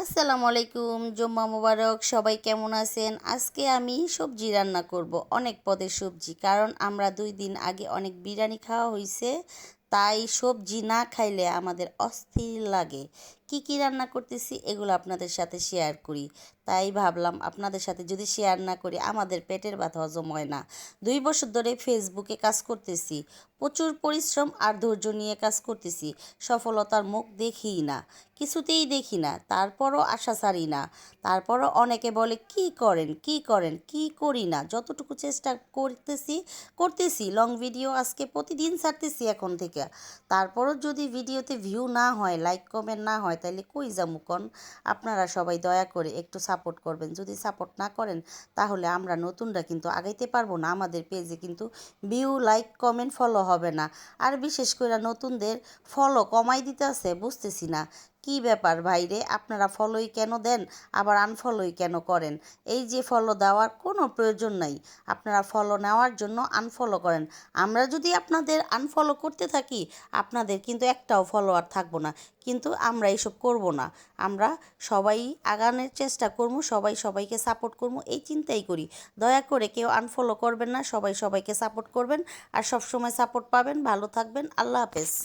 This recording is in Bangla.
আসসালামু আলাইকুম, জুম্মা মুবারক। সবাই কেমন আছেন? আজকে আমি সবজি রান্না করব, অনেক পদের সবজি। কারণ আমরা 2 দিন আগে অনেক বিরিয়ানি খাওয়া হয়েছে, তাই সবজি না খাইলে আমাদের অস্থির লাগে। কি কি রান্না করতেছি এগুলো আপনাদের সাথে শেয়ার করি। তাই ভাবলাম আপনাদের সাথে যদি শেয়ার না করি আমাদের পেটের ব্যথা হজম হয় না। 2 বছর ধরে ফেসবুকে কাজ করতেছি, প্রচুর পরিশ্রম আর ধৈর্য নিয়ে কাজ করতেছি। সফলতার মুখ দেখিই না, কিছুতেই দেখি না, তারপরও আশা ছাড়ি না। তারপরও অনেকে বলে কি করেন কি করেন, কি করি না, যতটুকু চেষ্টা করতেছি লং ভিডিও আজকে প্রতিদিন ছাড়তেছি এখন থেকে। তারপরও যদি ভিডিওতে ভিউ না হয়, লাইক কমেন্ট না হয়, তাহলে কই যামু কোন? আপনারা সবাই দয়া করে একটু সাপোর্ট করবেন। যদি সাপোর্ট না করেন তাহলে আমরা নতুনরা কিন্তু আগাইতে পারবো না, আমাদের পেজে কিন্তু ভিউ, লাইক, কমেন্ট, ফলো হবে না। আর বিশেষ করে নতুনদের ফলো কমাই দিতে আছে, বুঝতেছি না কি ব্যাপার ভাইরে। আপনারা ফলোই কেন দেন, আবার আনফলোই কেন করেন? এই যে ফলো দেওয়ার কোনো প্রয়োজন নাই, আপনারা ফলো নেওয়ার জন্য আনফলো করেন। আমরা যদি আপনাদের আনফলো করতে থাকি, আপনাদের কিন্তু একটাও ফলোয়ার থাকবো না। কিন্তু আমরা এইসব করব না। আমরা সবাই আগানোর চেষ্টা করবো, সবাই সবাইকে সাপোর্ট করবো, এই চিন্তাই করি। দয়া করে কেউ আনফলো করবেন না, সবাই সবাইকে সাপোর্ট করবেন। আর সবসময় সাপোর্ট পাবেন। ভালো থাকবেন। আল্লাহ হাফেজ।